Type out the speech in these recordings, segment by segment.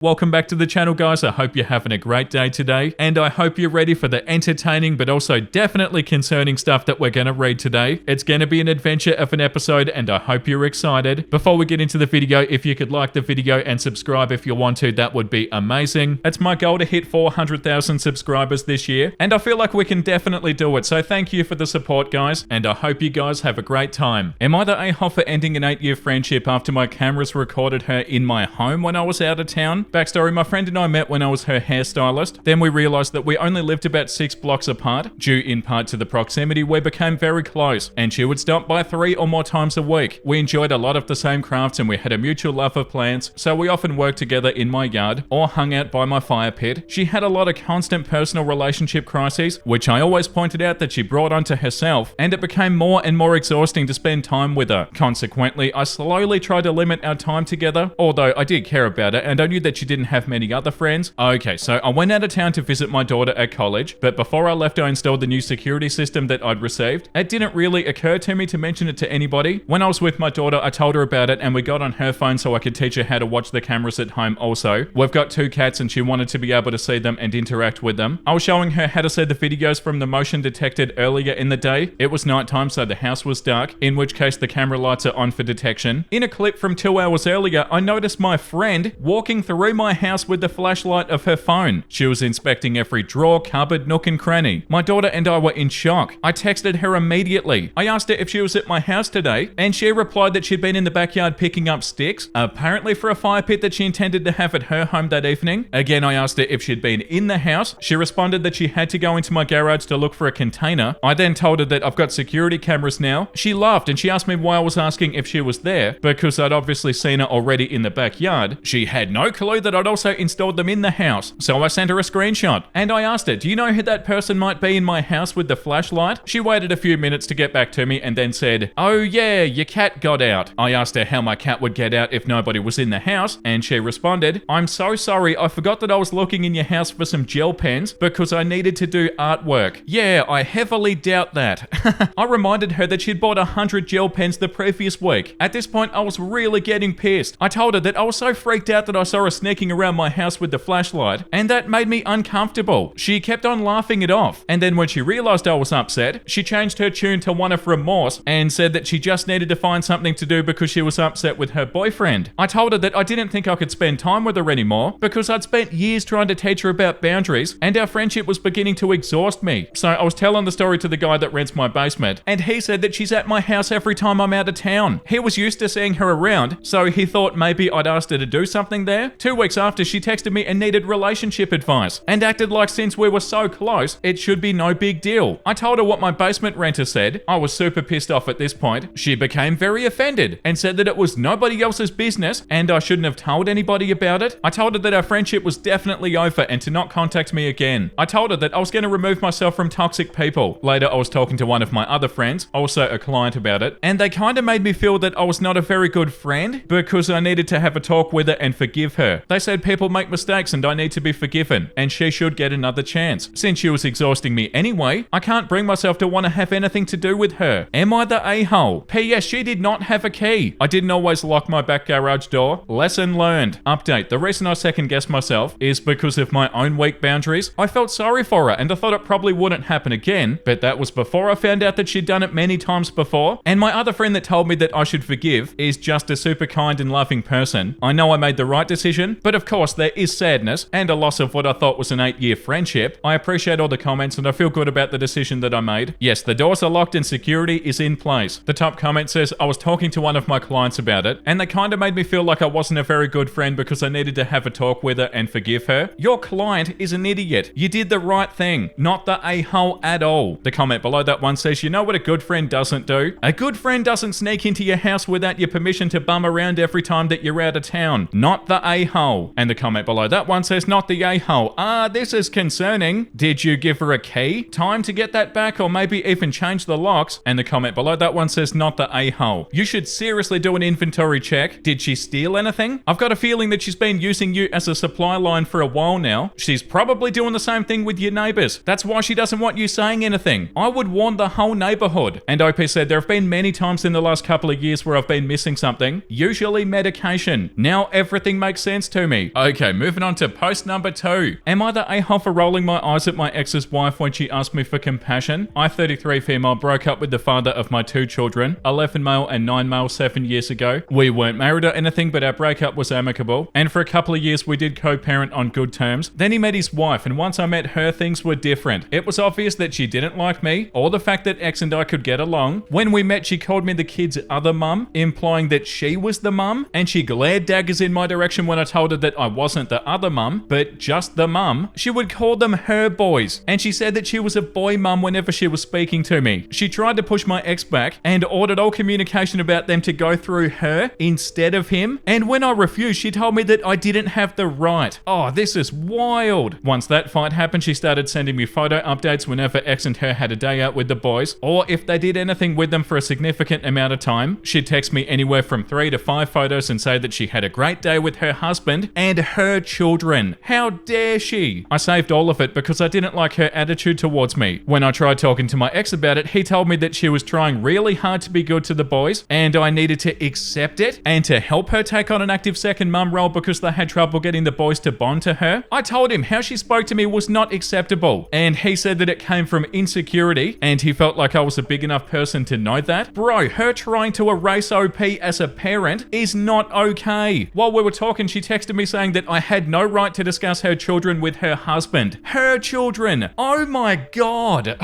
Welcome back to the channel, guys. I hope you're having a great day today, and I hope you're ready for the entertaining but also definitely concerning stuff that we're going to read today. It's going to be an adventure of an episode, and I hope you're excited. Before we get into the video, if you could like the video and subscribe if you want to, that would be amazing. It's my goal to hit 400,000 subscribers this year, and I feel like we can definitely do it, so thank you for the support, guys, and I hope you guys have a great time. Am I the a-hole for ending an 8-year friendship after my cameras recorded her in my home when I was out of town? Backstory, my friend and I met when I was her hairstylist. Then we realized that we only lived about 6 blocks apart. Due in part to the proximity, we became very close, and she would stop by 3 or more times a week. We enjoyed a lot of the same crafts and we had a mutual love of plants, so we often worked together in my yard or hung out by my fire pit. She had a lot of constant personal relationship crises, which I always pointed out that she brought onto herself, and it became more and more exhausting to spend time with her. Consequently, I slowly tried to limit our time together, although I did care about her and I knew that she didn't have many other friends. Okay, so I went out of town to visit my daughter at college, but before I left I installed the new security system that I'd received. It didn't really occur to me to mention it to anybody. When I was with my daughter, I told her about it and we got on her phone so I could teach her how to watch the cameras at home also. We've got 2 cats and she wanted to be able to see them and interact with them. I was showing her how to see the videos from the motion detected earlier in the day. It was nighttime, so the house was dark, in which case the camera lights are on for detection. In a clip from 2 hours earlier, I noticed my friend walking through my house with the flashlight of her phone. She was inspecting every drawer, cupboard, nook and cranny. My daughter and I were in shock. I texted her immediately. I asked her if she was at my house today, and she replied that she'd been in the backyard picking up sticks, apparently for a fire pit that she intended to have at her home that evening. Again, I asked her if she'd been in the house. She responded that she had to go into my garage to look for a container. I then told her that I've got security cameras now. She laughed and she asked me why I was asking if she was there, because I'd obviously seen her already in the backyard. She had no clue that I'd also installed them in the house, so I sent her a screenshot. And I asked her, do you know who that person might be in my house with the flashlight? She waited a few minutes to get back to me and then said, oh yeah, your cat got out. I asked her how my cat would get out if nobody was in the house, and she responded, I'm so sorry, I forgot that I was looking in your house for some gel pens because I needed to do artwork. Yeah, I heavily doubt that. I reminded her that she'd bought 100 gel pens the previous week. At this point, I was really getting pissed. I told her that I was so freaked out that I saw her sneaking around my house with the flashlight, and that made me uncomfortable. She kept on laughing it off, and then when she realized I was upset, she changed her tune to one of remorse and said that she just needed to find something to do because she was upset with her boyfriend. I told her that I didn't think I could spend time with her anymore because I'd spent years trying to teach her about boundaries, and our friendship was beginning to exhaust me. So I was telling the story to the guy that rents my basement, and he said that she's at my house every time I'm out of town. He was used to seeing her around, so he thought maybe I'd asked her to do something there. 2 weeks after, she texted me and needed relationship advice, and acted like since we were so close, it should be no big deal. I told her what my basement renter said. I was super pissed off at this point. She became very offended and said that it was nobody else's business and I shouldn't have told anybody about it. I told her that our friendship was definitely over and to not contact me again. I told her that I was going to remove myself from toxic people. Later, I was talking to one of my other friends, also a client, about it, and they kind of made me feel that I was not a very good friend because I needed to have a talk with her and forgive her. They said people make mistakes and I need to be forgiven, and she should get another chance. Since she was exhausting me anyway, I can't bring myself to want to have anything to do with her. Am I the a-hole? P.S. She did not have a key. I didn't always lock my back garage door. Lesson learned. Update. The reason I second guessed myself is because of my own weak boundaries. I felt sorry for her and I thought it probably wouldn't happen again, but that was before I found out that she'd done it many times before. And my other friend that told me that I should forgive is just a super kind and loving person. I know I made the right decision, but of course there is sadness and a loss of what I thought was an 8-year friendship. I appreciate all the comments and I feel good about the decision that I made. Yes, the doors are locked and security is in place. The top comment says, I was talking to one of my clients about it, and they kind of made me feel like I wasn't a very good friend because I needed to have a talk with her and forgive her. Your client is an idiot. You did the right thing, not the a-hole at all. The comment below that one says, you know what a good friend doesn't do? A good friend doesn't sneak into your house without your permission to bum around every time that you're out of town. Not the a-hole. And the comment below that one says, not the a-hole. This is concerning. Did you give her a key? Time to get that back or maybe even change the locks? And the comment below that one says, not the a-hole. You should seriously do an inventory check. Did she steal anything? I've got a feeling that she's been using you as a supply line for a while now. She's probably doing the same thing with your neighbors. That's why she doesn't want you saying anything. I would warn the whole neighborhood. And OP said, there have been many times in the last couple of years where I've been missing something, usually medication. Now everything makes sense. to me. Okay, moving on to post number 2. Am I the a-hole for rolling my eyes at my ex's wife when she asked me for compassion? I, 33 female, broke up with the father of my 2 children, 11 male and 9 male, 7 years ago. We weren't married or anything, but our breakup was amicable, and for a couple of years we did co-parent on good terms. Then he met his wife, and once I met her, things were different. It was obvious that she didn't like me, or the fact that X and I could get along. When we met, she called me the kid's other mum, implying that she was the mum, and she glared daggers in my direction when I told her that I wasn't the other mum, but just the mum. She would call them her boys, and she said that she was a boy mum whenever she was speaking to me. She tried to push my ex back and ordered all communication about them to go through her instead of him, and when I refused, she told me that I didn't have the right. Oh, this is wild. Once that fight happened, she started sending me photo updates whenever X and her had a day out with the boys, or if they did anything with them for a significant amount of time. She'd text me anywhere from 3 to 5 photos and say that she had a great day with her husband and her children. How dare she? I saved all of it because I didn't like her attitude towards me. When I tried talking to my ex about it, he told me that she was trying really hard to be good to the boys, and I needed to accept it and to help her take on an active second mum role because they had trouble getting the boys to bond to her. I told him how she spoke to me was not acceptable, and he said that it came from insecurity, and he felt like I was a big enough person to know that. Bro, her trying to erase OP as a parent is not okay. While we were talking, she texted me saying that I had no right to discuss her children with her husband. Her children! Oh my god!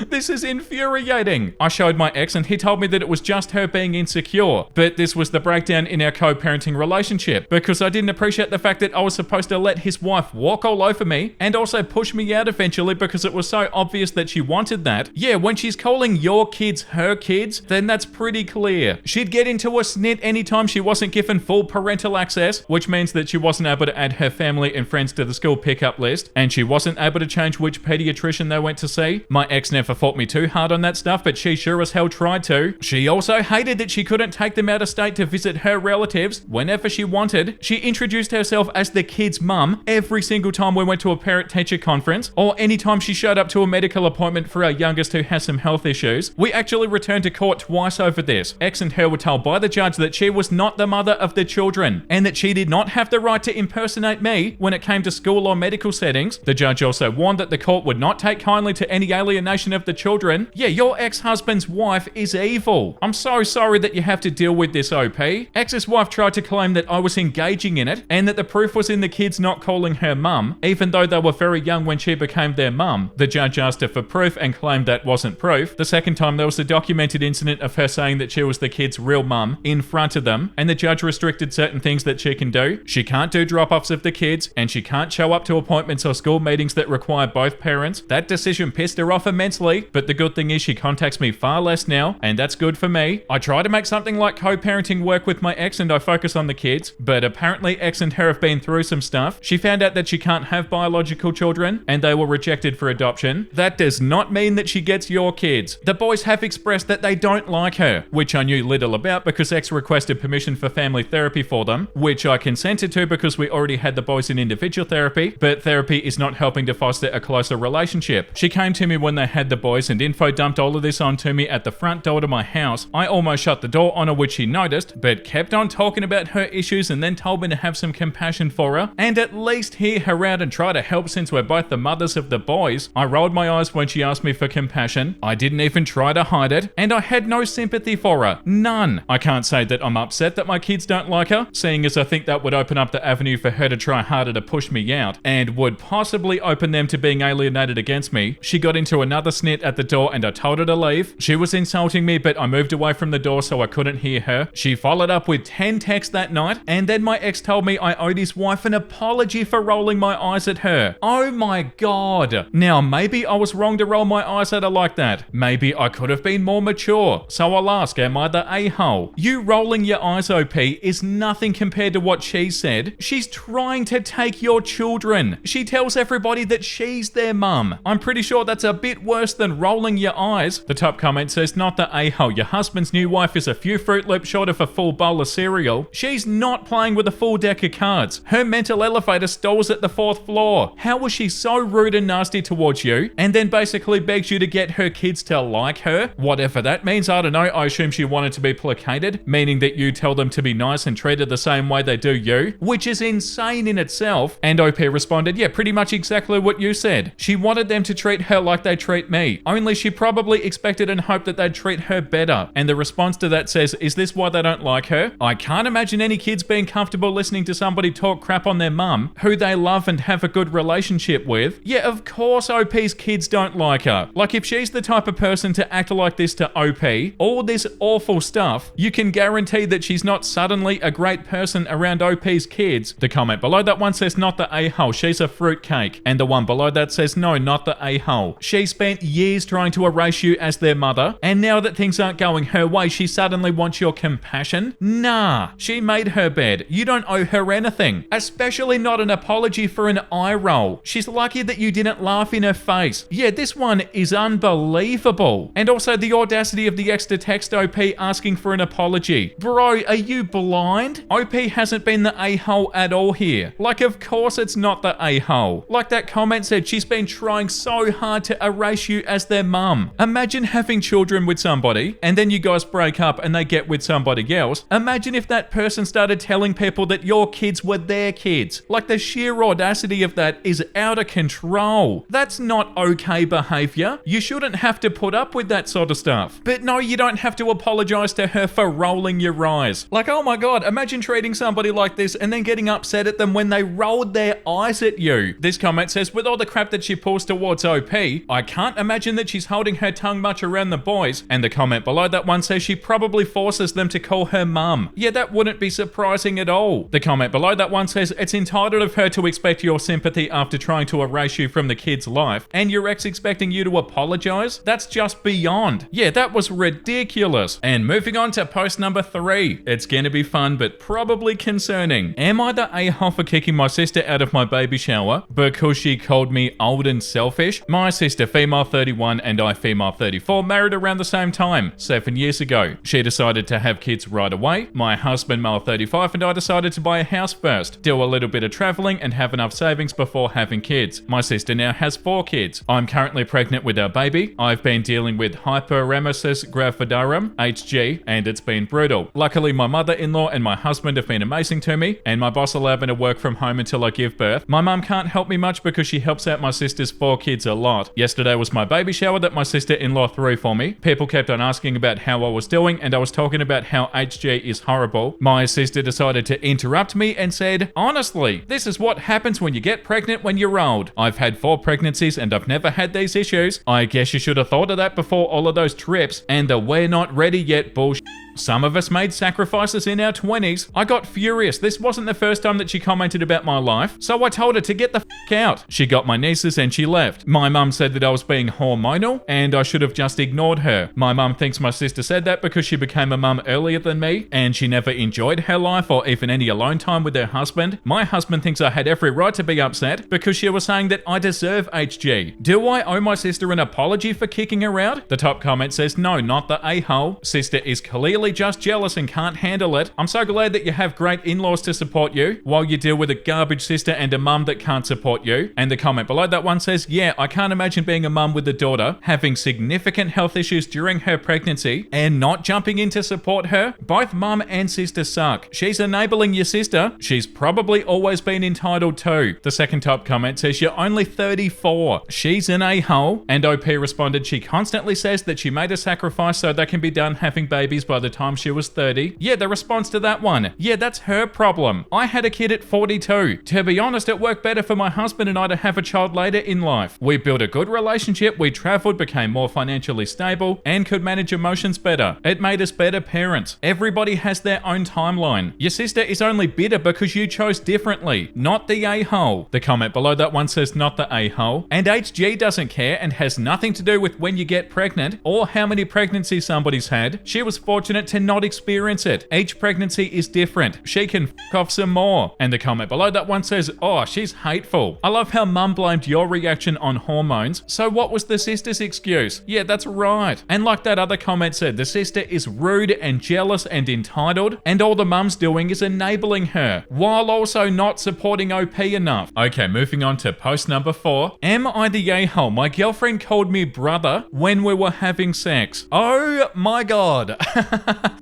This is infuriating. I showed my ex and he told me that it was just her being insecure, but this was the breakdown in our co-parenting relationship because I didn't appreciate the fact that I was supposed to let his wife walk all over me and also push me out eventually because it was so obvious that she wanted that. Yeah, when she's calling your kids her kids, then that's pretty clear. She'd get into a snit anytime she wasn't given full parental access, which means that she wasn't able to add her family and friends to the school pickup list, and she wasn't able to change which pediatrician they went to see. My ex never fought me too hard on that stuff, but she sure as hell tried to. She also hated that she couldn't take them out of state to visit her relatives whenever she wanted. She introduced herself as the kid's mum every single time we went to a parent-teacher conference, or anytime she showed up to a medical appointment for our youngest who has some health issues. We actually returned to court twice over this. X and her were told by the judge that she was not the mother of the children, and that she did not have the right to impersonate me when it came to school or medical settings. The judge also warned that the court would not take kindly to any alienation of the children. Yeah, your ex-husband's wife is evil. I'm so sorry that you have to deal with this, OP. X's wife tried to claim that I was engaging in it, and that the proof was in the kids not calling her mum, even though they were very young when she became their mum. The judge asked her for proof and claimed that wasn't proof. The second time there was a documented incident of her saying that she was the kid's real mum in front of them, and the judge restricted certain things that she can do. She can't do drop-offs of the kids, and she can't show up to appointments or school meetings that require both parents. That decision pissed her off immensely, but the good thing is she contacts me far less now, and that's good for me. I try to make something like co-parenting work with my ex and I focus on the kids, but apparently X and her have been through some stuff. She found out that she can't have biological children, and they were rejected for adoption. That does not mean that she gets your kids. The boys have expressed that they don't like her, which I knew little about because X requested permission for family therapy for them, which I consented to because we already had the boys in individual therapy, but therapy is not helping to foster a closer relationship. She came to me when they had the boys and info dumped all of this onto me at the front door to my house. I almost shut the door on her, which she noticed, but kept on talking about her issues and then told me to have some compassion for her and at least hear her out and try to help since we're both the mothers of the boys. I rolled my eyes when she asked me for compassion. I didn't even try to hide it, and I had no sympathy for her. None. I can't say that I'm upset that my kids don't like her, seeing as I think that would open up the avenue for her to try harder to push me out, and would possibly open them to being alienated against me. She got into another snit at the door and I told her to leave. She was insulting me, but I moved away from the door so I couldn't hear her. She followed up with 10 texts that night, and then my ex told me I owed his wife an apology for rolling my eyes at her. Oh my god. Now maybe I was wrong to roll my eyes at her like that. Maybe I could have been more mature. So I'll ask, am I the a-hole? You rolling your eyes, OP, is nothing compared to what she said. She's trying to take your children. She tells everybody that she's their mum. I'm pretty sure that's a bit worse than rolling your eyes. The top comment says, not the a-hole. Your husband's new wife is a few Fruit Loops short of a full bowl of cereal. She's not playing with a full deck of cards. Her mental elevator stalls at the 4th floor. How was she so rude and nasty towards you, and then basically begs you to get her kids to like her? Whatever that means, I don't know. I assume she wanted to be placated, meaning that you tell them to be nice and treat her the same way they do you, which is insane in itself. And OP responded, yeah, pretty much exactly what you said. She wanted them to treat her like they treat me, only she probably expected and hoped that they'd treat her better. And the response to that says, is this why they don't like her? I can't imagine any kids being comfortable listening to somebody talk crap on their mum, who they love and have a good relationship with. Yeah, of course OP's kids don't like her. Like, if she's the type of person to act like this to OP, all this awful stuff, you can guarantee that she's not suddenly a great person around OP's kids. The comment below that one says, not the a-hole, she's a fruitcake. And the one below that says, no, not the a-hole. She spent years trying to erase you as their mother, and now that things aren't going her way, she suddenly wants your compassion? Nah, she made her bed. You don't owe her anything, especially not an apology for an eye roll. She's lucky that you didn't laugh in her face. Yeah, this one is unbelievable. And also the audacity of the extra text OP asking for an apology. Bro, are you blind? OP hasn't been the a-hole at all here. Like, of course it's not the a-hole. Like that comment said, she's been trying so hard to erase you as their mum. Imagine having children with somebody, and then you guys break up and they get with somebody else. Imagine if that person started telling people that your kids were their kids. Like, the sheer audacity of that is out of control. That's not okay behavior. You shouldn't have to put up with that sort of stuff. But no, you don't have to apologize to her for rolling your eyes. Like, oh my god, imagine treating somebody like this and then getting upset at them when they rolled their eyes at you. This comment says, with all the crap that she pulls towards OP, I can't imagine that she's holding her tongue much around the boys. And the comment below that one says she probably forces them to call her mum. Yeah, that wouldn't be surprising at all. The comment below that one says, it's entitled of her to expect your sympathy after trying to erase you from the kid's life, and your ex expecting you to apologize? That's just beyond. Yeah, that was ridiculous. And moving on to post number 3. It's gonna be fun, but probably concerning. Am I the a-hole for kicking my sister out of my baby shower because she called me old and selfish? My sister, female 31, and I, female 34, married around the same time, 7 years ago. She decided to have kids right away. My husband, male 35, and I decided to buy a house first, do a little bit of traveling, and have enough savings before having kids. My sister now has 4 kids. I'm currently pregnant with our baby. I've been dealing with hyperemesis gravidarum, HG, and it's been brutal. Luckily, my mother-in-law and my husband have been amazing to me, and my boss allowed me to work from home until I give birth. My mum can't help me much because she helps out my sister's 4 kids a lot. Yesterday was my baby shower that my sister-in-law threw for me. People kept on asking about how I was doing, and I was talking about how HG is horrible. My sister decided to interrupt me and said, honestly, this is what happens when you get pregnant when you're old. I've had 4 pregnancies and I've never had these issues. I guess you should have thought of that before all of those trips and the we're not ready yet bullshit. Some of us made sacrifices in our 20s. I got furious. This wasn't the first time that she commented about my life, so I told her to get the f*** out. She got my nieces and she left. My mum said that I was being hormonal and I should have just ignored her. My mum thinks my sister said that because she became a mum earlier than me and she never enjoyed her life or even any alone time with her husband. My husband thinks I had every right to be upset because she was saying that I deserve HG. Do I owe my sister an apology for kicking her out? The top comment says, no, not the a-hole. Sister is clearly just jealous and can't handle it. I'm so glad that you have great in-laws to support you while you deal with a garbage sister and a mum that can't support you. And the comment below that one says, yeah, I can't imagine being a mum with a daughter, having significant health issues during her pregnancy and not jumping in to support her. Both mum and sister suck. She's enabling your sister. She's probably always been entitled to. The second top comment says, you're only 34. She's an a-hole. And OP responded, she constantly says that she made a sacrifice so they can be done having babies by the time she was 30. Yeah, the response to that one. Yeah, that's her problem. I had a kid at 42. To be honest, it worked better for my husband and I to have a child later in life. We built a good relationship, we traveled, became more financially stable, and could manage emotions better. It made us better parents. Everybody has their own timeline. Your sister is only bitter because you chose differently, not the a-hole. The comment below that one says, not the a-hole. And HG doesn't care and has nothing to do with when you get pregnant or how many pregnancies somebody's had. She was fortunate to not experience it. Each pregnancy is different. She can f*** off some more. And the comment below that one says, oh, she's hateful. I love how mum blamed your reaction on hormones. So what was the sister's excuse? Yeah, that's right. And like that other comment said, the sister is rude and jealous and entitled, and all the mum's doing is enabling her, while also not supporting OP enough. Okay, moving on to post number 4. Am I the a-hole? My girlfriend called me brother when we were having sex. Oh my god.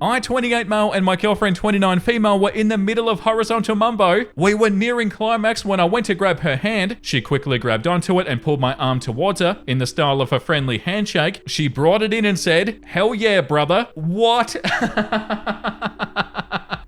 I, 28 male, and my girlfriend, 29 female, were in the middle of horizontal mumbo. We were nearing climax when I went to grab her hand. She quickly grabbed onto it and pulled my arm towards her in the style of a friendly handshake. She brought it in and said, "Hell yeah, brother." What?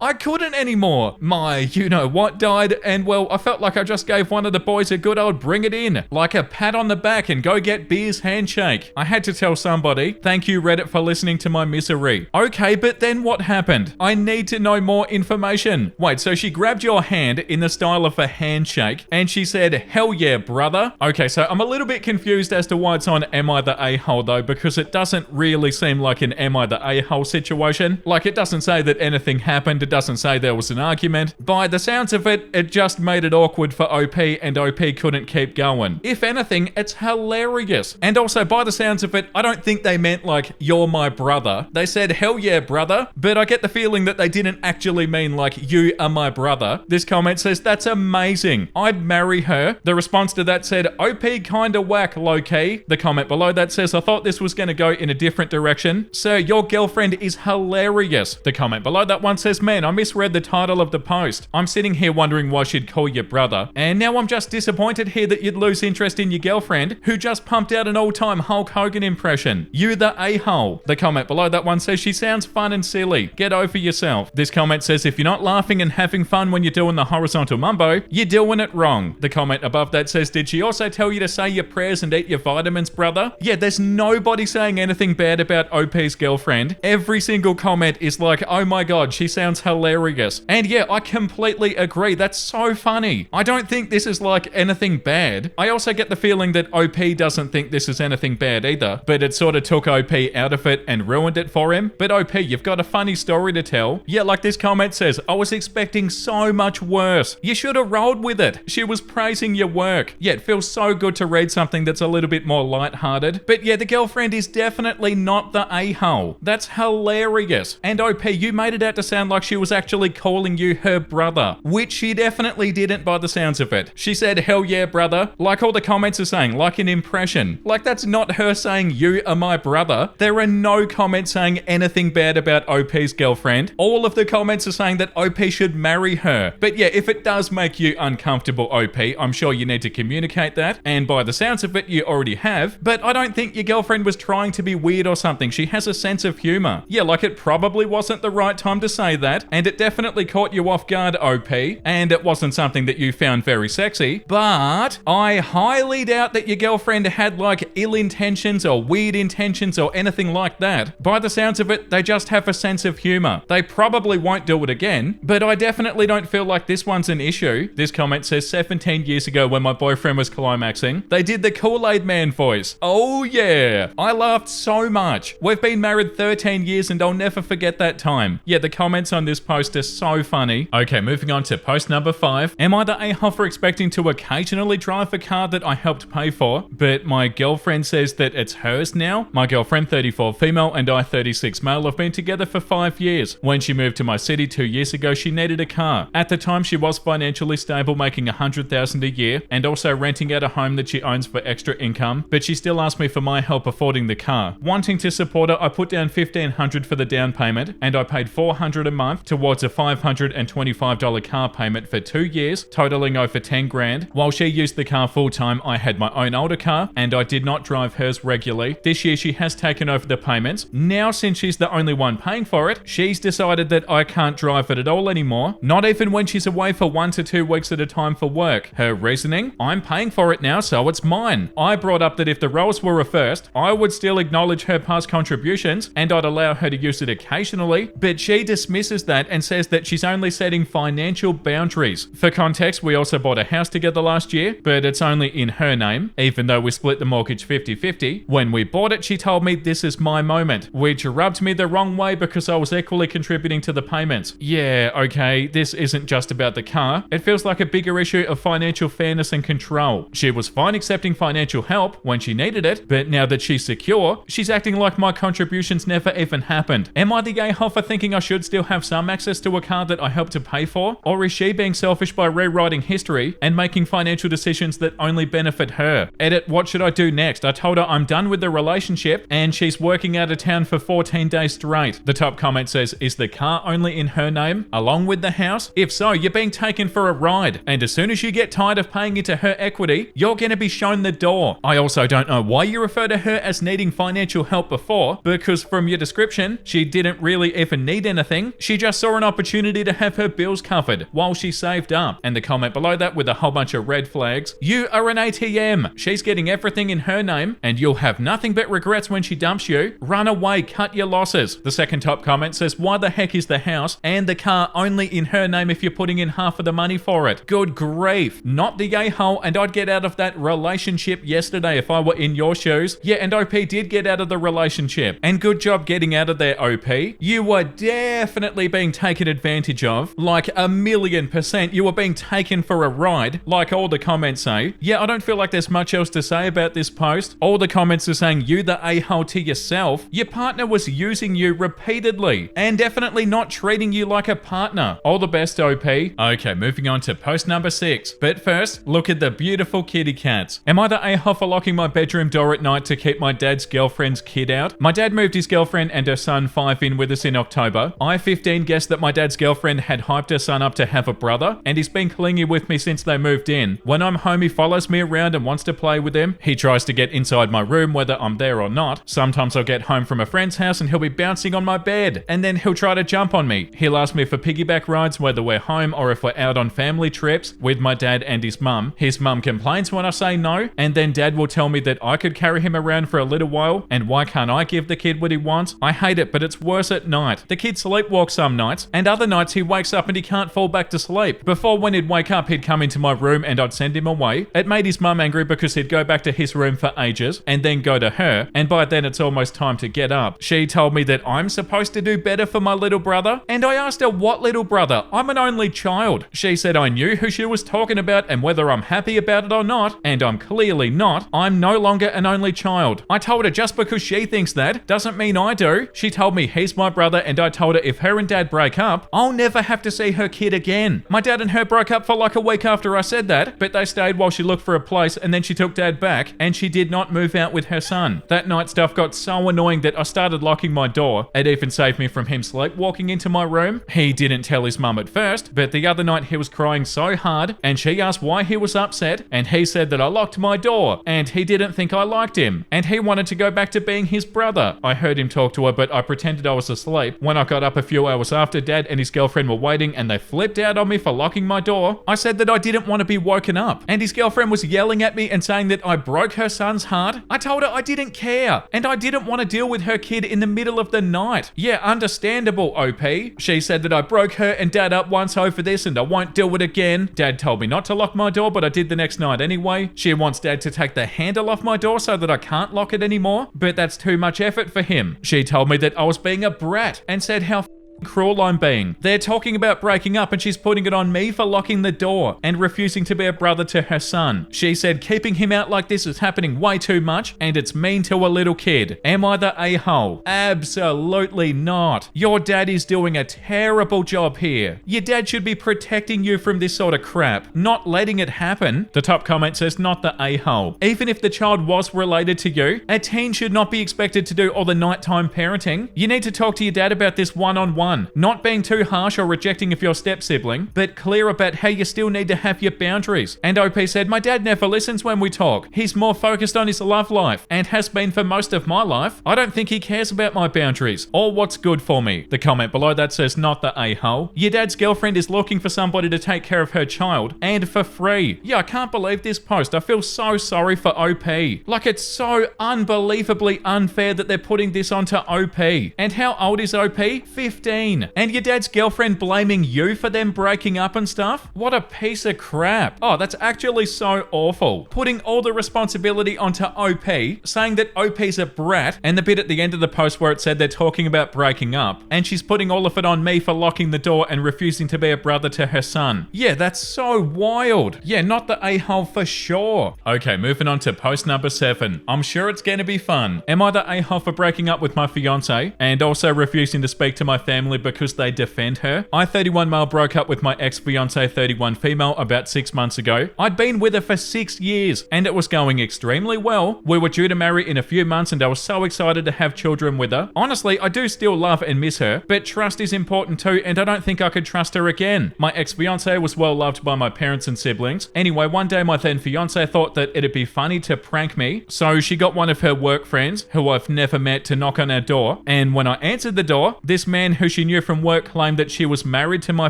I couldn't anymore. My you-know-what died, and well, I felt like I just gave one of the boys a good old bring it in, like a pat on the back and go get beers handshake. I had to tell somebody. Thank you, Reddit, for listening to my misery. Okay, but then what happened? I need to know more information. Wait, so she grabbed your hand in the style of a handshake, and she said, "Hell yeah, brother." Okay, so I'm a little bit confused as to why it's on Am I the A-hole though, because it doesn't really seem like an Am I the A-hole situation. Like, it doesn't say that anything happened. It doesn't say there was an argument. By the sounds of it, it just made it awkward for OP, and OP couldn't keep going. If anything, it's hilarious. And also, by the sounds of it, I don't think they meant like, "You're my brother." They said, "Hell yeah, brother," but I get the feeling that they didn't actually mean like, "You are my brother." This comment says, "That's amazing. I'd marry her." The response to that said, "OP kinda whack, low-key." The comment below that says, "I thought this was gonna go in a different direction. Sir, your girlfriend is hilarious." The comment below that one says, "Man, I misread the title of the post. I'm sitting here wondering why she'd call you brother. And now I'm just disappointed here that you'd lose interest in your girlfriend, who just pumped out an all-time Hulk Hogan impression. You the a-hole." The comment below that one says, "She sounds fun and silly. Get over yourself." This comment says, "If you're not laughing and having fun when you're doing the horizontal mumbo, you're doing it wrong." The comment above that says, "Did she also tell you to say your prayers and eat your vitamins, brother?" Yeah, there's nobody saying anything bad about OP's girlfriend. Every single comment is like, "Oh my god, she sounds hilarious." And yeah, I completely agree. That's so funny. I don't think this is like anything bad. I also get the feeling that OP doesn't think this is anything bad either, but it sort of took OP out of it and ruined it for him. But OP, you've got a funny story to tell. Yeah, like this comment says, "I was expecting so much worse. You should have rolled with it. She was praising your work." Yeah, it feels so good to read something that's a little bit more lighthearted. But yeah, the girlfriend is definitely not the a-hole. That's hilarious. And OP, you made it out to sound like she was actually calling you her brother, which she definitely didn't by the sounds of it. She said, "Hell yeah, brother," like all the comments are saying, like an impression. Like, that's not her saying, "You are my brother." There are no comments saying anything bad about OP's girlfriend. All of the comments are saying that OP should marry her. But yeah, if it does make you uncomfortable, OP, I'm sure you need to communicate that. And by the sounds of it, you already have. But I don't think your girlfriend was trying to be weird or something. She has a sense of humor. Yeah, like, it probably wasn't the right time to say that. And it definitely caught you off guard, OP. And it wasn't something that you found very sexy. But I highly doubt that your girlfriend had like ill intentions or weird intentions or anything like that. By the sounds of it, they just have a sense of humor. They probably won't do it again, but I definitely don't feel like this one's an issue. This comment says, 17 years ago when my boyfriend was climaxing, they did the Kool-Aid Man voice. Oh yeah. I laughed so much. We've been married 13 years and I'll never forget that time. Yeah, the comments on this post are so funny. Okay, moving on to post number 5. Am I the a-hole for expecting to occasionally drive a car that I helped pay for, but my girlfriend says that it's hers now? My girlfriend, 34 female, and I, 36 male, have been together for 5 years. When she moved to my city 2 years ago, she needed a car. At the time, she was financially stable, making $100,000 a year, and also renting out a home that she owns for extra income, but she still asked me for my help affording the car. Wanting to support her, I put down $1,500 for the down payment, and I paid $400 a month towards a $525 car payment for 2 years, totaling over 10 grand. While she used the car full time, I had my own older car, and I did not drive hers regularly. This year, she has taken over the payments. Now, since she's the only one paying for it, she's decided that I can't drive it at all anymore, not even when she's away for 1 to 2 weeks at a time for work. Her reasoning? I'm paying for it now, so it's mine. I brought up that if the roles were reversed, I would still acknowledge her past contributions, and I'd allow her to use it occasionally, but she dismisses that and says that she's only setting financial boundaries. For context, we also bought a house together last year, but it's only in her name, even though we split the mortgage 50-50. When we bought it, she told me this is my moment, which rubbed me the wrong way because I was equally contributing to the payments. Yeah, okay, this isn't just about the car. It feels like a bigger issue of financial fairness and control. She was fine accepting financial help when she needed it, but now that she's secure, she's acting like my contributions never even happened. Am I the a-hole for thinking I should still have some access access to a car that I helped to pay for? Or is she being selfish by rewriting history and making financial decisions that only benefit her? Edit, what should I do next? I told her I'm done with the relationship and she's working out of town for 14 days straight. The top comment says, is the car only in her name, along with the house? If so, you're being taken for a ride. And as soon as you get tired of paying into her equity, you're going to be shown the door. I also don't know why you refer to her as needing financial help before, because from your description, she didn't really even need anything. She just saw an opportunity to have her bills covered while she saved up. And the comment below that with a whole bunch of red flags. You are an ATM. She's getting everything in her name and you'll have nothing but regrets when she dumps you. Run away, cut your losses. The second top comment says, why the heck is the house and the car only in her name if you're putting in half of the money for it? Good grief. Not the a-hole, and I'd get out of that relationship yesterday if I were in your shoes. Yeah, and OP did get out of the relationship. And good job getting out of there, OP. You were definitely being taken advantage of. Like 1,000,000%. You were being taken for a ride, like all the comments say. Yeah, I don't feel like there's much else to say about this post. All the comments are saying you the a-hole to yourself. Your partner was using you repeatedly and definitely not treating you like a partner. All the best, OP. Okay, moving on to post number 6. But first, look at the beautiful kitty cats. Am I the a-hole for locking my bedroom door at night to keep my dad's girlfriend's kid out? My dad moved his girlfriend and her son 5 in with us in October. I, 15, guessed that my dad's girlfriend had hyped her son up to have a brother, and he's been clingy with me since they moved in. When I'm home, he follows me around and wants to play with him. He tries to get inside my room whether I'm there or not. Sometimes I'll get home from a friend's house and he'll be bouncing on my bed, and then he'll try to jump on me. He'll ask me for piggyback rides whether we're home or if we're out on family trips with my dad and his mum. His mum complains when I say no, and then dad will tell me that I could carry him around for a little while, and why can't I give the kid what he wants? I hate it, but it's worse at night. The kid sleepwalks some nights, and other nights he wakes up and he can't fall back to sleep. Before, when he'd wake up, he'd come into my room and I'd send him away. It made his mum angry because he'd go back to his room for ages and then go to her, and by then it's almost time to get up. She told me that I'm supposed to do better for my little brother, and I asked her, what little brother? I'm an only child. She said I knew who she was talking about and whether I'm happy about it or not, and I'm clearly not. I'm no longer an only child. I told her just because she thinks that doesn't mean I do. She told me he's my brother, and I told her if her and dad break up, I'll never have to see her kid again. My dad and her broke up for like a week after I said that, but they stayed while she looked for a place, and then she took dad back and she did not move out with her son. That night stuff got so annoying that I started locking my door. It even saved me from him sleepwalking into my room. He didn't tell his mum at first, but the other night he was crying so hard and she asked why he was upset, and he said that I locked my door and he didn't think I liked him and he wanted to go back to being his brother. I heard him talk to her, but I pretended I was asleep. When I got up a few hours after, dad and his girlfriend were waiting and they flipped out on me for locking my door. I said that I didn't want to be woken up, and his girlfriend was yelling at me and saying that I broke her son's heart. I told her I didn't care and I didn't want to deal with her kid in the middle of the night. Yeah, understandable, OP. She said that I broke her and dad up once over this and I won't do it again. Dad told me not to lock my door, but I did the next night anyway. She wants dad to take the handle off my door so that I can't lock it anymore, but that's too much effort for him. She told me that I was being a brat and said how cruel I'm being. They're talking about breaking up and she's putting it on me for locking the door and refusing to be a brother to her son. She said keeping him out like this is happening way too much and it's mean to a little kid. Am I the a-hole? Absolutely not. Your dad is doing a terrible job here. Your dad should be protecting you from this sort of crap, not letting it happen. The top comment says not the a-hole. Even if the child was related to you, a teen should not be expected to do all the nighttime parenting. You need to talk to your dad about this one-on-one. Not being too harsh or rejecting of your step-sibling, but clear about how you still need to have your boundaries. And OP said, my dad never listens when we talk. He's more focused on his love life and has been for most of my life. I don't think he cares about my boundaries or what's good for me. The comment below that says not the a-hole. Your dad's girlfriend is looking for somebody to take care of her child and for free. Yeah, I can't believe this post. I feel so sorry for OP. Like it's so unbelievably unfair that they're putting this onto OP. And how old is OP? 15. And your dad's girlfriend blaming you for them breaking up and stuff? What a piece of crap. Oh, that's actually so awful. Putting all the responsibility onto OP, saying that OP's a brat, and the bit at the end of the post where it said they're talking about breaking up, and she's putting all of it on me for locking the door and refusing to be a brother to her son. Yeah, that's so wild. Yeah, not the a-hole for sure. Okay, moving on to post number 7. I'm sure it's gonna be fun. Am I the a-hole for breaking up with my fiance and also refusing to speak to my family family because they defend her. I, 31 male, broke up with my ex-fiance, 31 female, about 6 months ago. I'd been with her for 6 years and it was going extremely well. We were due to marry in a few months and I was so excited to have children with her. Honestly, I do still love and miss her, but trust is important too, and I don't think I could trust her again. My ex-fiance was well loved by my parents and siblings. Anyway, one day my then fiance thought that it'd be funny to prank me, so she got one of her work friends, who I've never met, to knock on our door, and when I answered the door, this man who she knew from work claimed that she was married to my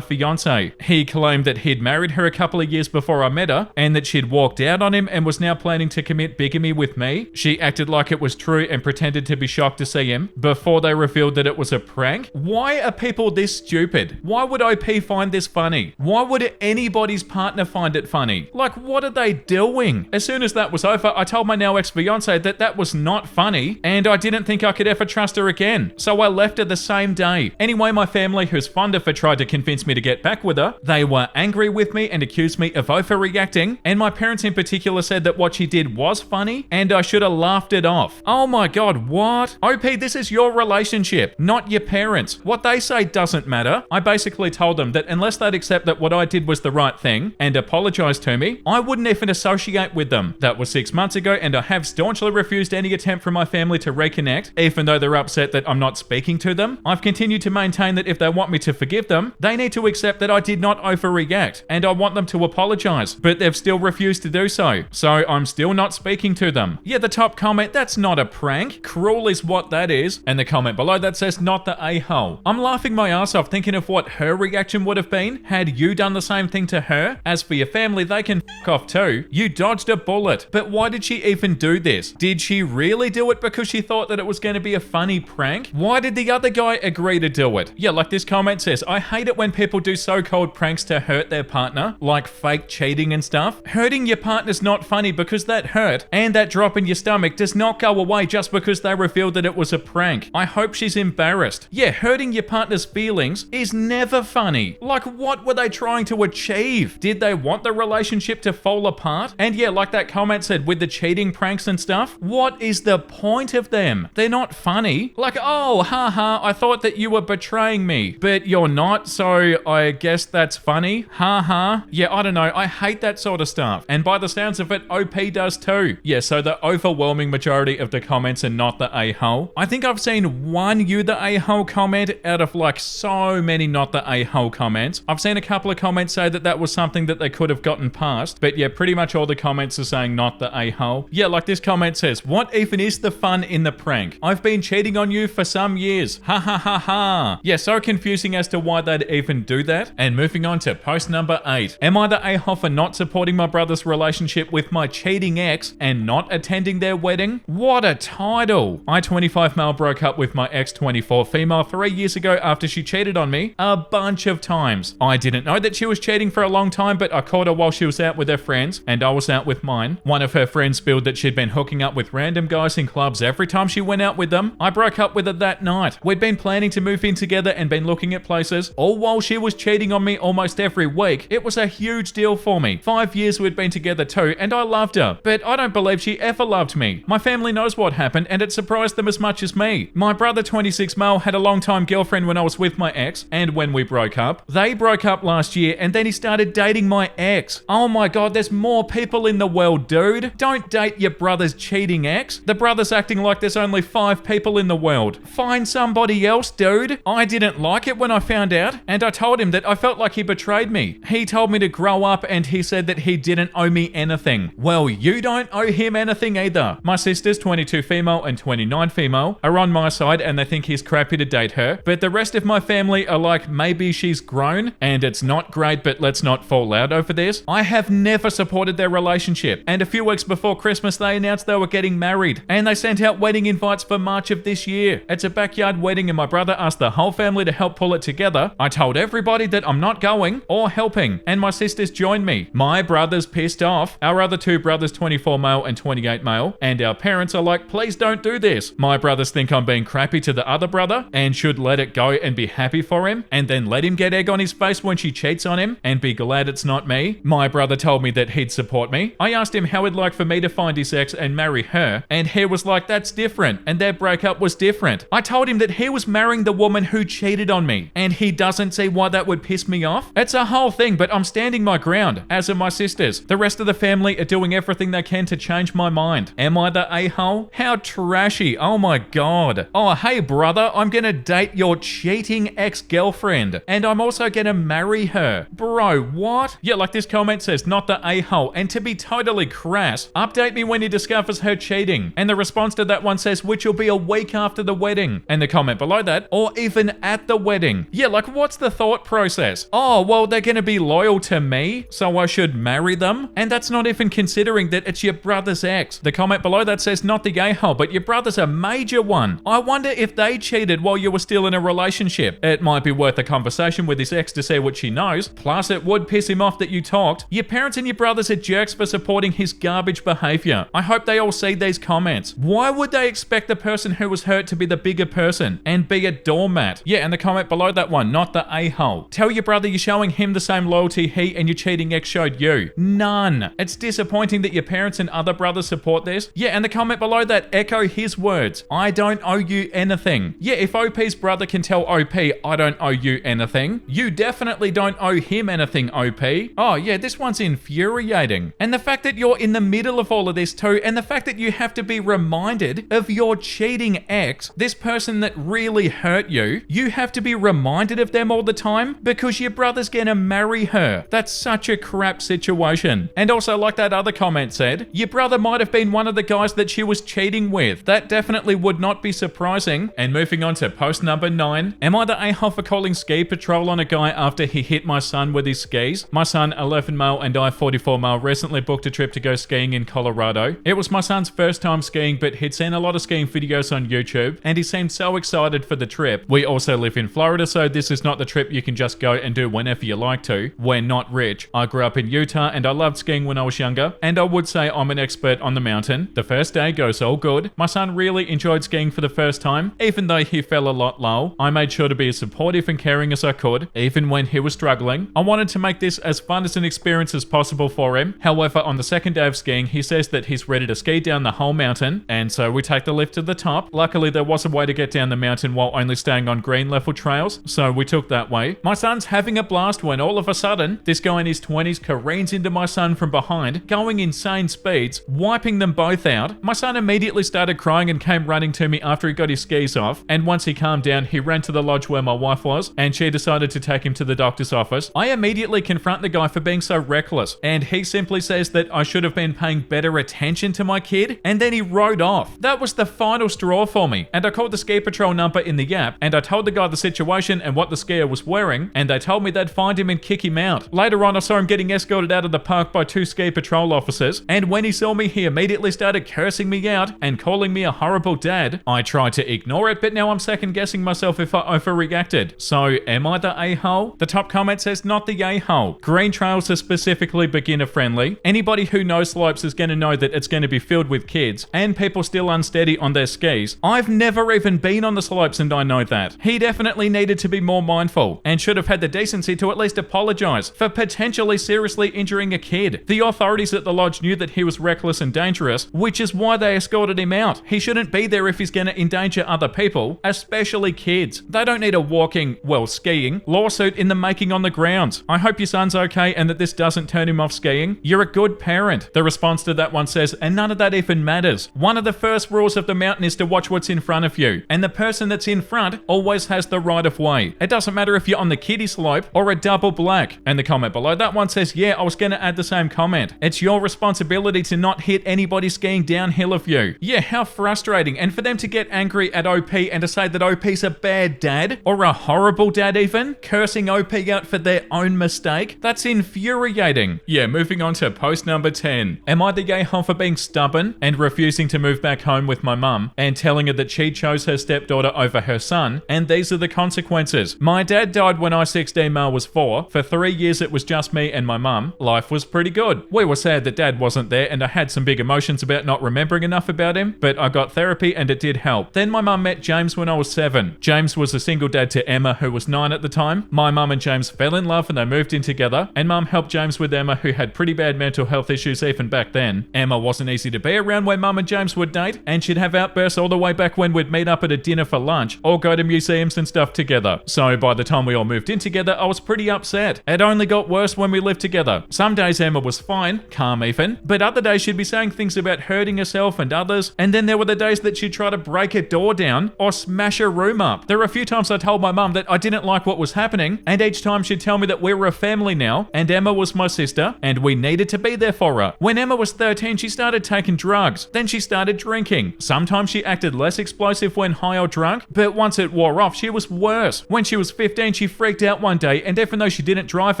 fiance. He claimed that he'd married her a couple of years before I met her, and that she'd walked out on him and was now planning to commit bigamy with me. She acted like it was true and pretended to be shocked to see him before they revealed that it was a prank. Why are people this stupid? Why would OP find this funny? Why would anybody's partner find it funny? Like, what are they doing? As soon as that was over, I told my now ex-fiance that that was not funny and I didn't think I could ever trust her again. So I left her the same day. Anyway, my family, who's fond of her, tried to convince me to get back with her. They were angry with me and accused me of overreacting, and my parents in particular said that what she did was funny and I should have laughed it off. Oh my god, what? OP, this is your relationship, not your parents. What they say doesn't matter. I basically told them that unless they'd accept that what I did was the right thing and apologize to me, I wouldn't even associate with them. That was 6 months ago and I have staunchly refused any attempt from my family to reconnect, even though they're upset that I'm not speaking to them. I've continued to maintain that if they want me to forgive them, they need to accept that I did not overreact and I want them to apologize, but they've still refused to do so. So I'm still not speaking to them. Yeah, the top comment, that's not a prank. Cruel is what that is. And the comment below that says, not the a-hole. I'm laughing my ass off thinking of what her reaction would have been had you done the same thing to her. As for your family, they can f off too. You dodged a bullet. But why did she even do this? Did she really do it because she thought that it was going to be a funny prank? Why did the other guy agree to do it? Yeah, like this comment says, I hate it when people do so-called pranks to hurt their partner, like fake cheating and stuff. Hurting your partner's not funny because that hurt and that drop in your stomach does not go away just because they revealed that it was a prank. I hope she's embarrassed. Yeah, hurting your partner's feelings is never funny. Like, what were they trying to achieve? Did they want the relationship to fall apart? And yeah, like that comment said, with the cheating pranks and stuff, what is the point of them? They're not funny. Like, oh, haha, I thought that you were betraying me, but you're not, so I guess that's funny. Haha. Yeah, I don't know. I hate that sort of stuff. And by the sounds of it, OP does too. Yeah, so the overwhelming majority of the comments are not the a-hole. I think I've seen one you the a-hole comment out of like so many not the a-hole comments. I've seen a couple of comments say that that was something that they could have gotten past, but yeah, pretty much all the comments are saying not the a-hole. Yeah, like this comment says, what even is the fun in the prank? I've been cheating on you for some years. Ha ha ha ha. Yeah, so confusing as to why they'd even do that. And moving on to post number 8. Am I the a-hole for not supporting my brother's relationship with my cheating ex and not attending their wedding? What a title. I, 25 male, broke up with my ex, 24 female, 3 years ago after she cheated on me a bunch of times. I didn't know that she was cheating for a long time, but I caught her while she was out with her friends and I was out with mine. One of her friends spilled that she'd been hooking up with random guys in clubs every time she went out with them. I broke up with her that night. We'd been planning to move in together and been looking at places, all while she was cheating on me almost every week. It was a huge deal for me. 5 years we'd been together too, and I loved her, but I don't believe she ever loved me. My family knows what happened and it surprised them as much as me. My brother, 26 male, had a long-time girlfriend when I was with my ex, and when we broke up, they broke up last year and then he started dating my ex. Oh my god, there's more people in the world, dude. Don't date your brother's cheating ex. The brother's acting like there's only 5 people in the world. Find somebody else, dude. I didn't like it when I found out, and I told him that I felt like he betrayed me. He told me to grow up and he said that he didn't owe me anything. Well, you don't owe him anything either. My sisters, 22 female and 29 female, are on my side and they think he's crappy to date her, but the rest of my family are like, maybe she's grown and it's not great, but let's not fall out over this. I have never supported their relationship, and a few weeks before Christmas they announced they were getting married and they sent out wedding invites for March of this year. It's a backyard wedding and my brother asked the whole family to help pull it together. I told everybody that I'm not going or helping, and my sisters joined me. My brother's pissed off. Our other 2 brothers, 24 male and 28 male, and our parents are like, please don't do this. My brothers think I'm being crappy to the other brother and should let it go and be happy for him, and then let him get egg on his face when she cheats on him and be glad it's not me. My brother told me that he'd support me. I asked him how he'd like for me to find his ex and marry her, and he was like, that's different, and their breakup was different. I told him that he was marrying the woman who cheated on me, and he doesn't see why that would piss me off? It's a whole thing, but I'm standing my ground, as are my sisters. The rest of the family are doing everything they can to change my mind. Am I the a-hole? How trashy. Oh my god. Oh, hey brother, I'm gonna date your cheating ex-girlfriend, and I'm also gonna marry her. Bro, what? Yeah, like this comment says, not the a-hole. And to be totally crass, update me when he discovers her cheating. And the response to that one says, which will be a week after the wedding. And the comment below that, or even at the wedding. Yeah, like what's the thought process? Oh, well, they're gonna be loyal to me, so I should marry them? And that's not even considering that it's your brother's ex. The comment below that says, not the a-hole, but your brother's a major one. I wonder if they cheated while you were still in a relationship. It might be worth a conversation with his ex to see what she knows. Plus, it would piss him off that you talked. Your parents and your brothers are jerks for supporting his garbage behavior. I hope they all see these comments. Why would they expect the person who was hurt to be the bigger person and be a doormat? Yeah, and the comment below that one, not the a-hole. Tell your brother you're showing him the same loyalty he and your cheating ex showed you. None. It's disappointing that your parents and other brothers support this. Yeah, and the comment below that echo his words. I don't owe you anything. Yeah, if OP's brother can tell OP, I don't owe you anything, you definitely don't owe him anything, OP. Oh yeah, this one's infuriating. And the fact that you're in the middle of all of this too, and the fact that you have to be reminded of your cheating ex, this person that really hurt you, you have to be reminded of them all the time because your brother's gonna marry her. That's such a crap situation. And also, like that other comment said, your brother might have been one of the guys that she was cheating with. That definitely would not be surprising. And moving on to post number 9. Am I the a-hole for calling ski patrol on a guy after he hit my son with his skis? My son, 11 male, and I, 44 male, recently booked a trip to go skiing in Colorado. It was my son's first time skiing, but he'd seen a lot of skiing videos on YouTube, and he seemed so excited for the trip. We also live in Florida, so this is not the trip you can just go and do whenever you like to. We're not rich. I grew up in Utah, and I loved skiing when I was younger, and I would say I'm an expert on the mountain. The first day goes all good. My son really enjoyed skiing for the first time, even though he fell a lot low. I made sure to be as supportive and caring as I could, even when he was struggling. I wanted to make this as fun as an experience as possible for him. However, on the second day of skiing, he says that he's ready to ski down the whole mountain, and so we take the lift to the top. Luckily, there was a way to get down the mountain while only staying on green level trails, so we took that way. My son's having a blast when all of a sudden, this guy in his 20s careens into my son from behind, going insane speeds, wiping them both out. My son immediately started crying and came running to me after he got his skis off, and once he calmed down, he ran to the lodge where my wife was, and she decided to take him to the doctor's office. I immediately confront the guy for being so reckless, and he simply says that I should have been paying better attention to my kid, and then he rode off. That was the final straw for me, and I called the ski patrol number in the app, and I told the guy the situation and what the skier was wearing, and they told me they'd find him and kick him out. Later on, I saw him getting escorted out of the park by 2 ski patrol officers, and when he saw me, he immediately started cursing me out and calling me a horrible dad. I tried to ignore it, but now I'm second guessing myself if I overreacted. So, am I the a-hole? The top comment says, not the a-hole. Green trails are specifically beginner friendly. Anybody who knows slopes is going to know that it's going to be filled with kids and people still unsteady on their skis. I've never even been on the slopes and I know that. He definitely needed to be more mindful and should have had the decency to at least apologize for potentially seriously injuring a kid. The authorities at the lodge knew that he was reckless and dangerous, which is why they escorted him out. He shouldn't be there if he's going to endanger other people, especially kids. They don't need a skiing lawsuit in the making on the grounds. I hope your son's okay and that this doesn't turn him off skiing. You're a good parent. The response to that one says, and none of that even matters. One of the first rules of the mountain is to watch what's in front of you, and the person that's in front always has the right of way. It doesn't matter if you're on the kiddie slope or a double black. And the comment below that one says, yeah, I was going to add the same comment. It's your responsibility to not hit anybody skiing downhill of you. Yeah, how frustrating. And for them to get angry at OP and to say that OP's a bad dad or a horrible dad even, cursing OP out for their own mistake, that's infuriating. Yeah, moving on to post number 10. Am I the a-hole for being stubborn and refusing to move back home with my mum and telling her that she chose her stepdaughter over her son, and these are the consequences? My dad died when I, 16 male, was 4. For 3 years it was just me and my mum. Life was pretty good. We were sad that dad wasn't there and I had some big emotions about not remembering enough about him, but I got therapy and it did help. Then my mum met James when I was 7. James was a single dad to Emma, who was 9 at the time. My mum and James fell in love and they moved in together, and mum helped James with Emma, who had pretty bad mental health issues even back then. Emma wasn't easy to be around when mum and James would date, and she'd have outbursts all the way back when we'd meet up at a dinner for lunch or go to museums and stuff together. So by the time we all moved in together, I was pretty upset. It only got worse when we lived together. Some days Emma was fine, calm even, but other days she'd be saying things about hurting herself and others, and then there were the days that she'd try to break a door down or smash a room up. There were a few times I told my mum that I didn't like what was happening, and each time she'd tell me that we were a family now, and Emma was my sister, and we needed to be there for her. When Emma was 13, she started taking drugs. Then she started drinking. Sometimes she acted less explosive when high or drunk, but once it wore off, she was worse. When she was 15, she freaked out one day, and even though she didn't drive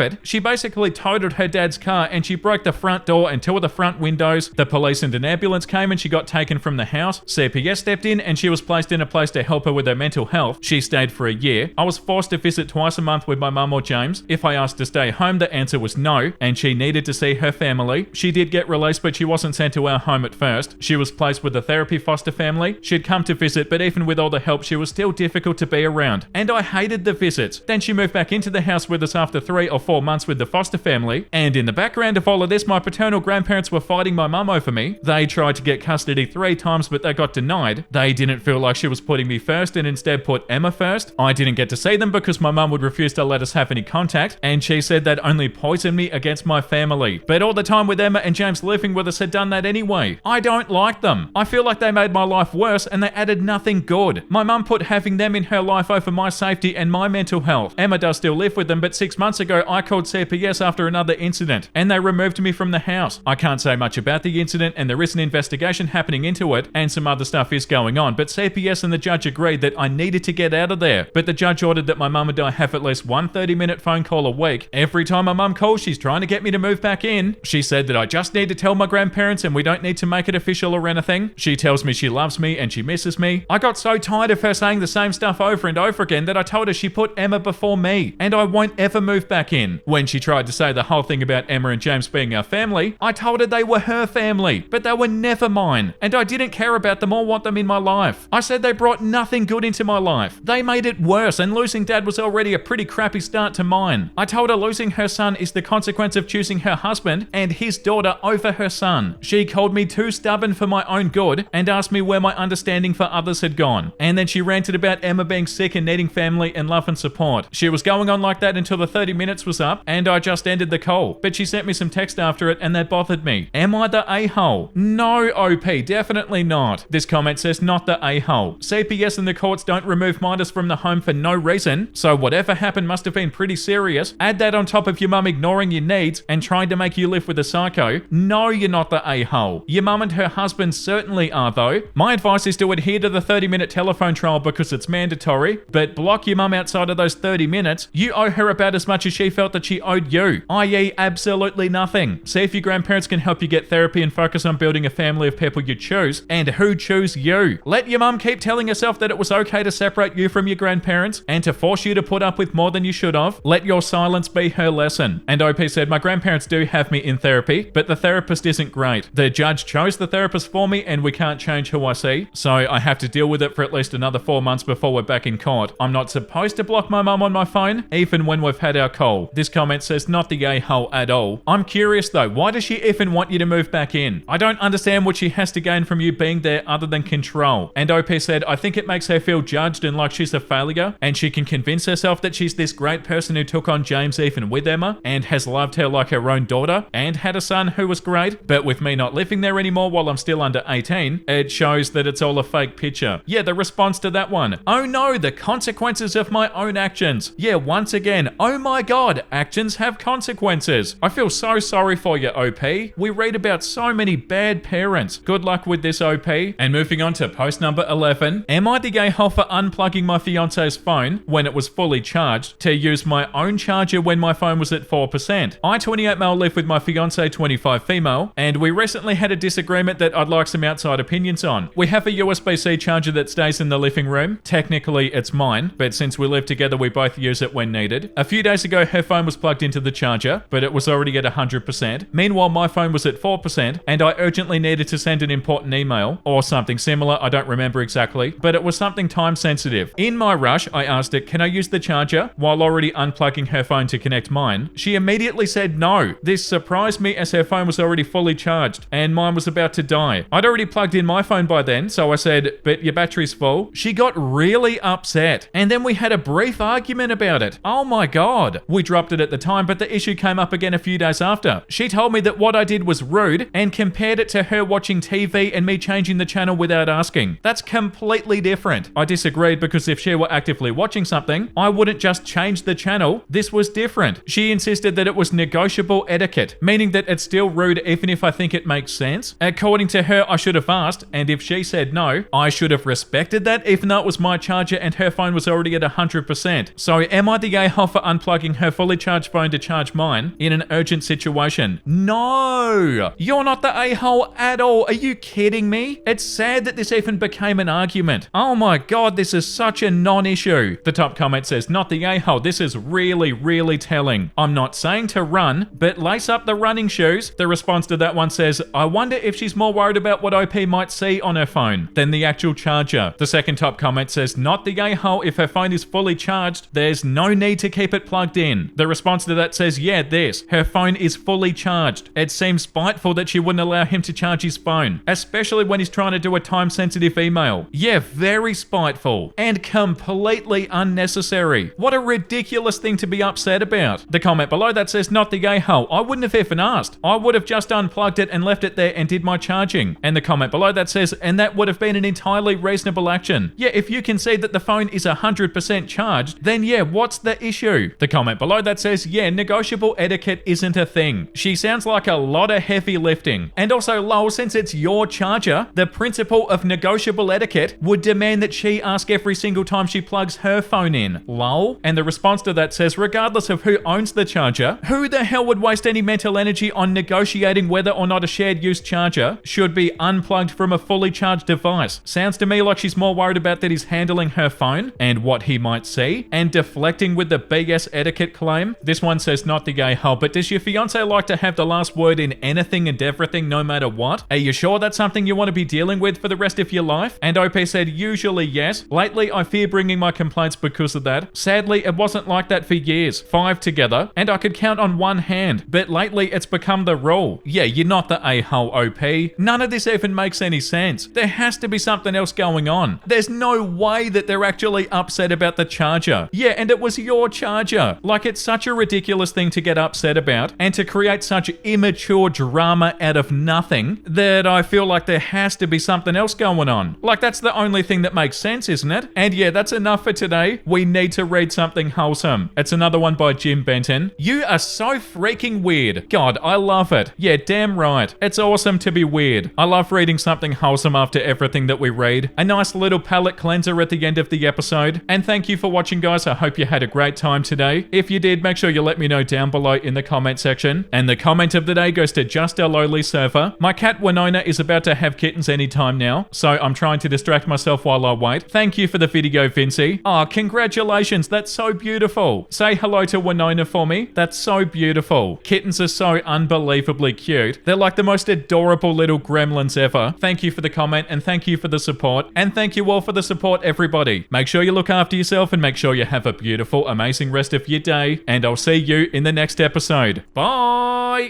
it, she basically totaled her dad's car and she broke the front door and two of the front windows. The police and an ambulance came and she got taken from the house. CPS stepped in and she was placed in a place to help her with her mental health. She stayed for a year. I was forced to visit twice a month with my mum or James. If I asked to stay home, the answer was no, and she needed to see her family. She did get released, but she wasn't sent to our home at first. She was placed with a therapy foster family. She'd come to visit, but even with all the help, she was still difficult to be around. And I hated the visits. Then she moved back into the house with us after 3 or 4 months with the foster family. And in the background of all of this, my paternal grandparents were fighting my mum over me. They tried to get custody 3 times, but they got denied. They didn't feel like she was putting me first and instead put Emma first. I didn't get to see them because my mum would refuse to let us have any contact, and she said that only poisoned me against my family. But all the time with Emma and James living with us had done that anyway. I don't like them. I feel like they made my life worse and they added nothing good. My mum put having them in her life over my safety and my mental health. Emma does still live with them, but 6 months ago I called CPS after another incident and they removed me from the house. I can't say much about the incident and there is an investigation happening into it and some other stuff is going on, but CPS and the judge agreed that I needed to get out of there. But the judge ordered that my mum and I have at least one 30-minute phone call a week. Every time my mum calls, she's trying to get me to move back in. She said that I just need to tell my grandparents and we don't need to make it official or anything. She tells me she loves me and she misses me. I got so tired of her saying the same stuff over and over again that I told her she put Emma before me and I won't ever move back in. When she tried to say the whole thing about Emma and James being our family, I told her they were her family, but they were never mine and I didn't care about them or want them in my life. I said they brought nothing good into my life. They made it worse and losing dad was already a pretty crappy start to mine. I told her losing her son is the consequence of choosing her husband and his daughter over her son. She called me too stubborn for my own good and asked me where my understanding for others had gone. And then she ranted about Emma being sick and needing family and love and support. She was going on like that until the 30 minutes was up and I just ended the call. But she sent me some text after it and that bothered me. Am I the a-hole? No, OP, definitely not. This comment says not the a-hole. CPS and the courts don't remove minors from the home for no reason, so whatever happened must have been pretty serious. Add that on top of your mum ignoring your needs and trying to make you live with a psycho. No, you're not the a-hole. Your mum and her husband certainly are though. My advice is to adhere to the 30-minute telephone trial because it's mandatory, but block your mum outside of those 30 minutes. You owe her about as much as she felt that she owed you, i.e. absolutely nothing. See if your grandparents can help you get therapy and focus on building a family of people you choose and who choose you. Let your mum keep telling herself that it was okay to separate you from your grandparents and to force you to put up with more than you should have. Let your silence be her lesson. And OP said, my grandparents do have me in therapy, but the therapist isn't great. The judge chose the therapist for me and we can't change who I see, so I have to deal with it for at least another 4 months before we're back in court. I'm not supposed to block my mum on my phone, even when we've had our call. This comment says not the a-hole at all. I'm curious though, why does she even want you to move back in? I don't understand what she has to gain from you being there other than control. And OP said, I think it makes her feel judged and like she's a failure, and she can convince herself that she's this great person who took on James even with Emma, and has loved her like her own daughter, and had a son who was great, but with me not living there anymore while I'm still under 18, it shows that it's all a fake picture. Yeah, the response to that one. Oh no, the consequences of my own actions. Yeah, once again, oh my god, actions have consequences. I feel so sorry for you, OP. We read about so many bad parents. Good luck with this, OP. And moving on to post number 11. Am I the a-hole for unplugging my fiance's phone when it was fully charged to use my own charger when my phone was at 4%? I, 28 male, live with my fiance, 25 female, and we recently had a disagreement that I'd like some outside opinions on. We have a USB-C charger that stays in the living room. Technically, it's mine, but since we live together, we both use it when needed. A few days ago, her phone was plugged into the charger, but it was already at 100%. Meanwhile, my phone was at 4%, and I urgently needed to send an important email, or something similar, I don't remember exactly, but it was something time sensitive. In my rush, I asked it, can I use the charger, while already unplugging her phone to connect mine? She immediately said no. This surprised me as her phone was already fully charged, and mine was about to die. I'd already plugged in my phone by then, so I said, but your battery's full. She got really really upset. And then we had a brief argument about it. Oh my god. We dropped it at the time, but the issue came up again a few days after. She told me that what I did was rude and compared it to her watching TV and me changing the channel without asking. That's completely different. I disagreed because if she were actively watching something, I wouldn't just change the channel. This was different. She insisted that it was negotiable etiquette, meaning that it's still rude even if I think it makes sense. According to her, I should have asked, and if she said no, I should have respected that even though it was my charger and her phone was already at 100%. So am I the a-hole for unplugging her fully charged phone to charge mine in an urgent situation? No! You're not the a-hole at all. Are you kidding me? It's sad that this even became an argument. Oh my god, this is such a non-issue. The top comment says, not the a-hole. This is really, really telling. I'm not saying to run, but lace up the running shoes. The response to that one says, I wonder if she's more worried about what OP might see on her phone than the actual charger. The second top comment says, not the a-hole. If her phone is fully charged, there's no need to keep it plugged in. The response to that says, yeah, this. Her phone is fully charged. It seems spiteful that she wouldn't allow him to charge his phone, especially when he's trying to do a time-sensitive email. Yeah, very spiteful and completely unnecessary. What a ridiculous thing to be upset about. The comment below that says, not the a-hole. I wouldn't have even asked. I would have just unplugged it and left it there and did my charging. And the comment below that says, and that would have been an entirely reasonable action. Yeah, if you can see that the phone is 100% charged, then yeah, what's the issue? The comment below that says, yeah, negotiable etiquette isn't a thing. She sounds like a lot of heavy lifting. And also, lol, since it's your charger, the principle of negotiable etiquette would demand that she ask every single time she plugs her phone in. Lol. And the response to that says, regardless of who owns the charger, who the hell would waste any mental energy on negotiating whether or not a shared use charger should be unplugged from a fully charged device? Sounds to me like she's more worried about that he's handling her phone and what he might see and deflecting with the BS etiquette claim. This one says, not the gay hole, but does your fiance like to have the last word in anything and everything no matter what? Are you sure that's something you want to be dealing with for the rest of your life? And OP said, usually yes. Lately, I fear bringing my complaints because of that. Sadly, it wasn't like that for years. 5 together, and I could count on one hand. But lately, it's become the rule. Yeah, you're not the a-hole, OP. None of this even makes any sense. There has to be something else going on. There's no way that they're actually upset about the charger. Yeah, and it was your charger. Like, it's such a ridiculous thing to get upset about and to create such immature drama out of nothing that I feel like there has to be something else going on. Like, that's the only thing that makes sense, isn't it? And yeah, that's enough for today. We need to read something wholesome. It's another one by Jim Benton. You are so freaking weird. God, I love it. Yeah, damn right. It's awesome to be weird. I love reading something wholesome after everything that we read. A nice little palate cleanser at the end of the episode. And thank you for watching, guys. I hope you had a great time today. If you did, make sure you let me know down below in the comment section. And the comment of the day goes to Just a Lowly Surfer. My cat Winona is about to have kittens anytime now, so I'm trying to distract myself while I wait. Thank you for the video, Vincey. Oh, congratulations. That's so beautiful. Say hello to Winona for me. That's so beautiful. Kittens are so unbelievably cute. They're like the most adorable little gremlins ever. Thank you for the comment and thank you for the support. And thank you all for the support, everybody. Make sure you look after yourself and make sure you have a beautiful, amazing rest of your day. And I'll see you in the next episode. Bye!